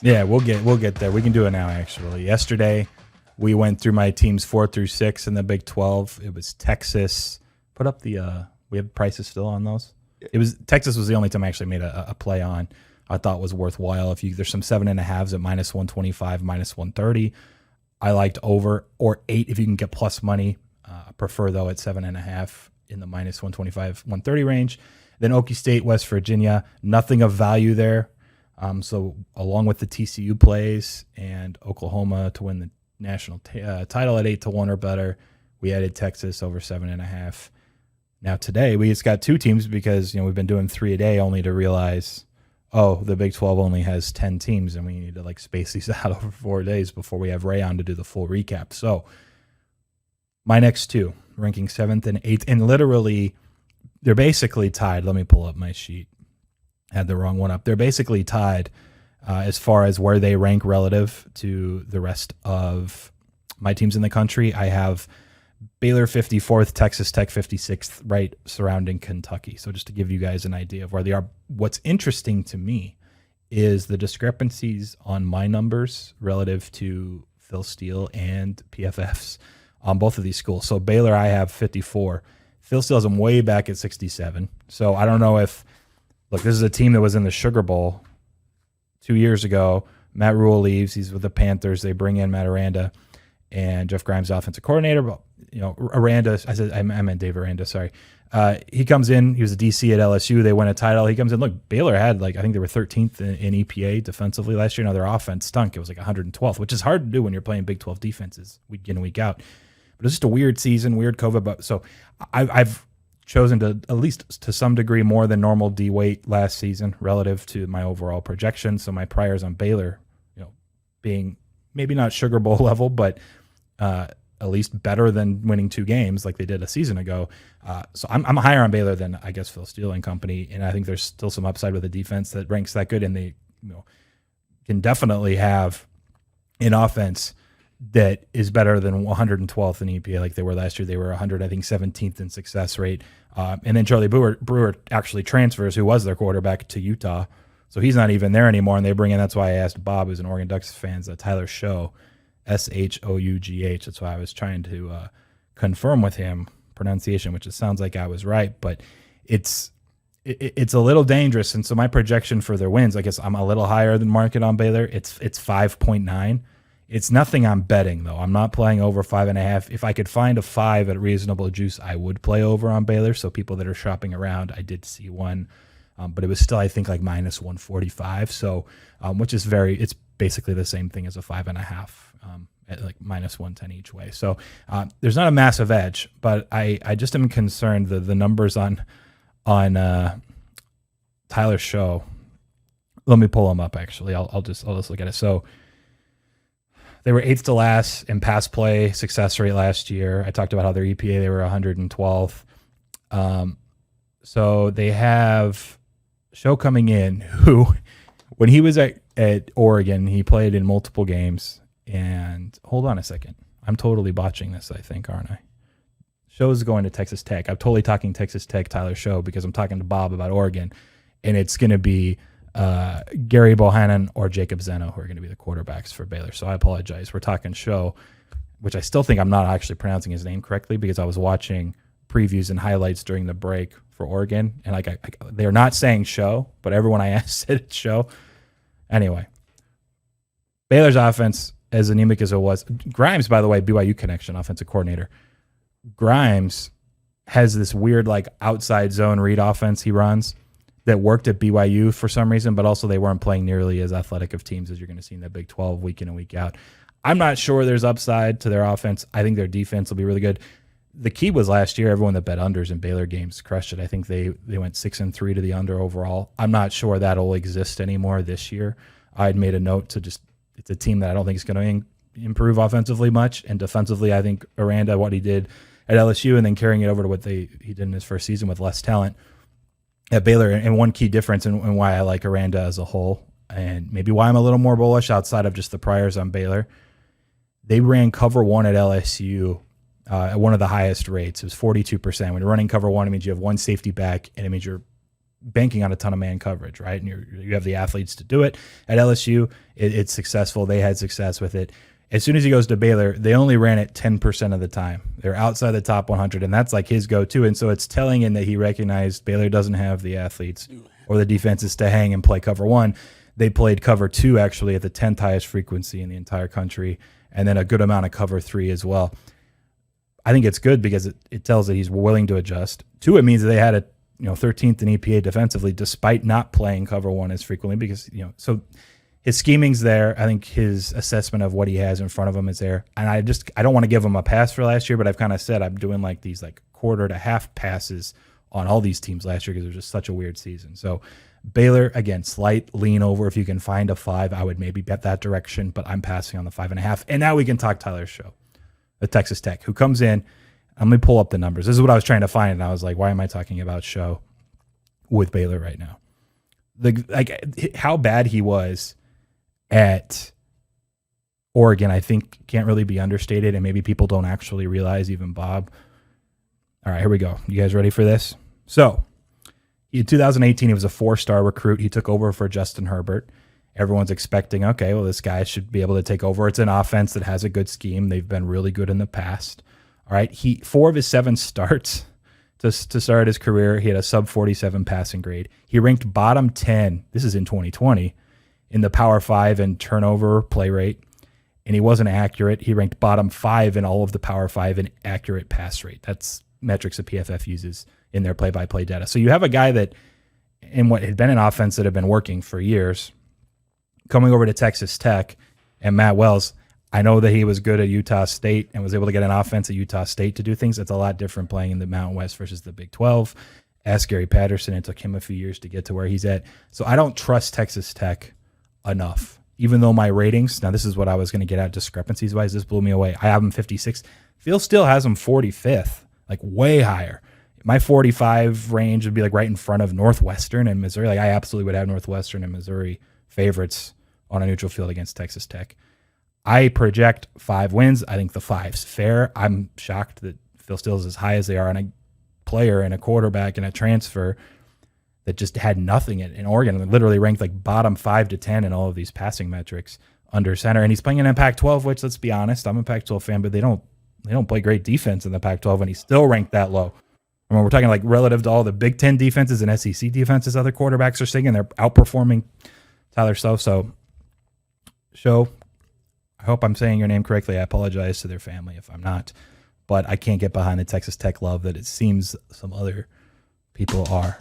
Yeah, we'll get there. We can do it now. Actually, yesterday we went through my teams 4 through 6 in the Big 12. It was Texas. Put up the. We have prices still on those. It was Texas was the only time I actually made a play on. I thought was worthwhile. There's some 7.5s at minus 125, minus 130. I liked over or 8 if you can get plus money. I prefer though at 7.5 in the minus 125, 130 range. Then Okie State, West Virginia, nothing of value there. So along with the TCU plays and Oklahoma to win the national title at 8-1 or better, we added Texas over 7.5. Now today we just got 2 teams because we've been doing 3 a day, only to realize, the Big 12 only has 10 teams and we need to space these out over 4 days before we have Ray on to do the full recap. So my next 2, ranking 7th and 8th, and literally they're basically tied. Let me pull up my sheet. Had the wrong one up. They're basically tied as far as where they rank relative to the rest of my teams in the country. I have Baylor 54th, Texas Tech 56th, right surrounding Kentucky. So just to give you guys an idea of where they are. What's interesting to me is the discrepancies on my numbers relative to Phil Steele and PFF's on both of these schools. So Baylor, I have 54. Phil Steele has them way back at 67. So I don't know if, look, this is a team that was in the Sugar Bowl 2 years ago. Matt Rule leaves. He's with the Panthers. They bring in Matt Aranda and Jeff Grimes, the offensive coordinator. But, Aranda, I meant Dave Aranda, sorry. He comes in. He was a DC at LSU. They win a title. He comes in. Look, Baylor had, I think they were 13th in EPA defensively last year. Now their offense stunk. It was 112th, which is hard to do when you're playing Big 12 defenses week in and week out. But it's just a weird season, weird COVID. But so I've chosen to, at least to some degree, more than normal D-weight last season relative to my overall projection. So my priors on Baylor, being maybe not Sugar Bowl level, but at least better than winning 2 games like they did a season ago. So I'm higher on Baylor than, I guess, Phil Steele and company, and I think there's still some upside with a defense that ranks that good, and they can definitely have an offense that is better than 112th in EPA like they were last year. They were 17th in success rate. And then Charlie Brewer actually transfers, who was their quarterback, to Utah. So he's not even there anymore, and they bring in, that's why I asked Bob, who's an Oregon Ducks fan, Tyler Shough, Shough. That's why I was trying to confirm with him pronunciation, which it sounds like I was right, but it's a little dangerous. And so my projection for their wins, I guess I'm a little higher than market on Baylor. It's 5.9. It's nothing I'm betting, though. I'm not playing over 5.5. If I could find a 5 at reasonable juice, I would play over on Baylor. So people that are shopping around, I did see one, but it was still, I think, minus 145. So, which is it's basically the same thing as a 5.5 at minus 110 each way. So there's not a massive edge, but I just am concerned that the numbers on Tyler Shough. Let me pull them up. Actually, I'll just look at it. So they were 8th to last in pass play success rate last year. I talked about how their EPA, they were 112th. So they have Shough coming in, who, when he was at Oregon, he played in multiple games. And hold on a second. I'm totally botching this, I think, aren't I? Show's going to Texas Tech. I'm totally talking Texas Tech, Tyler Shough, because I'm talking to Bob about Oregon. And it's going to be Gary Bohannon or Jacob Zeno who are going to be the quarterbacks for Baylor. So I apologize. We're talking Shough, which I still think I'm not actually pronouncing his name correctly, because I was watching previews and highlights during the break for Oregon, and they're not saying Shough, but everyone I asked said it's Shough. Anyway, Baylor's offense, as anemic as it was, Grimes, by the way, BYU connection, offensive coordinator. Grimes has this weird outside zone read offense he runs that worked at BYU for some reason, but also they weren't playing nearly as athletic of teams as you're going to see in the Big 12 week in and week out. I'm not sure there's upside to their offense. I think their defense will be really good. The key was last year, everyone that bet unders in Baylor games crushed it. I think they went 6-3 to the under overall. I'm not sure that'll exist anymore this year. I'd made a note to it's a team that I don't think is going to improve offensively much, and defensively, I think Aranda, what he did at LSU, and then carrying it over to what he did in his first season with less talent at Baylor. And one key difference and why I like Aranda as a whole, and maybe why I'm a little more bullish outside of just the priors on Baylor, they ran cover 1 at LSU at one of the highest rates. It was 42%. When you're running cover 1, it means you have one safety back, and it means you're banking on a ton of man coverage, right? And you have the athletes to do it. At LSU, it's successful. They had success with it. As soon as he goes to Baylor, they only ran it 10% of the time. They're outside the top 100, and that's like his go-to. And so it's telling in that he recognized Baylor doesn't have the athletes or the defenses to hang and play cover one. They played cover two actually at the 10th highest frequency in the entire country, and then a good amount of cover three as well. I think it's good because it tells that he's willing to adjust. Two, it means that they had a 13th in EPA defensively despite not playing cover one as frequently because so his scheming's there. I think his assessment of what he has in front of him is there. And I don't want to give him a pass for last year, but I've kind of said I'm doing like these like quarter to half passes on all these teams last year because it was just such a weird season. So Baylor, again, slight lean over. If you can find a 5, I would maybe bet that direction, but I'm passing on the 5.5. And now we can talk Tyler's show, the Texas Tech, who comes in. Let me pull up the numbers. This is what I was trying to find, and I was like, why am I talking about show with Baylor right now? How bad he was at Oregon, I think, can't really be understated, and maybe people don't actually realize, even Bob. All right, here we go. You guys ready for this? So, in 2018, he was a 4-star recruit. He took over for Justin Herbert. Everyone's expecting, okay, well, this guy should be able to take over. It's an offense that has a good scheme. They've been really good in the past. All right, 4 of his 7 starts to start his career, he had a sub 47 passing grade. He ranked bottom 10. This is in 2020 in the Power 5 in turnover play rate, and he wasn't accurate. He ranked bottom 5 in all of the Power 5 in accurate pass rate. That's metrics that PFF uses in their play-by-play data. So you have a guy that, in what had been an offense that had been working for years, coming over to Texas Tech, and Matt Wells, I know that he was good at Utah State and was able to get an offense at Utah State to do things. It's a lot different playing in the Mountain West versus the Big 12. Ask Gary Patterson. It took him a few years to get to where he's at. So I don't trust Texas Tech enough, even though my ratings, now this is what I was going to get at discrepancies-wise. This blew me away. I have him 56. Phil still has him 45th, like way higher. My 45 range would be like right in front of Northwestern and Missouri. Like I absolutely would have Northwestern and Missouri favorites on a neutral field against Texas Tech. I project 5 wins. I think the 5's fair. I'm shocked that Phil Steele's as high as they are on a player and a quarterback and a transfer that just had nothing in Oregon and literally ranked like bottom 5 to 10 in all of these passing metrics under center. And he's playing in a Pac-12, which, let's be honest, I'm a Pac-12 fan, but they don't play great defense in the Pac-12, and he's still ranked that low. I mean, we're talking like relative to all the Big Ten defenses and SEC defenses other quarterbacks are singing. They're outperforming Tyler Self. So, I hope I'm saying your name correctly. I apologize to their family if I'm not. But I can't get behind the Texas Tech love that it seems some other people are.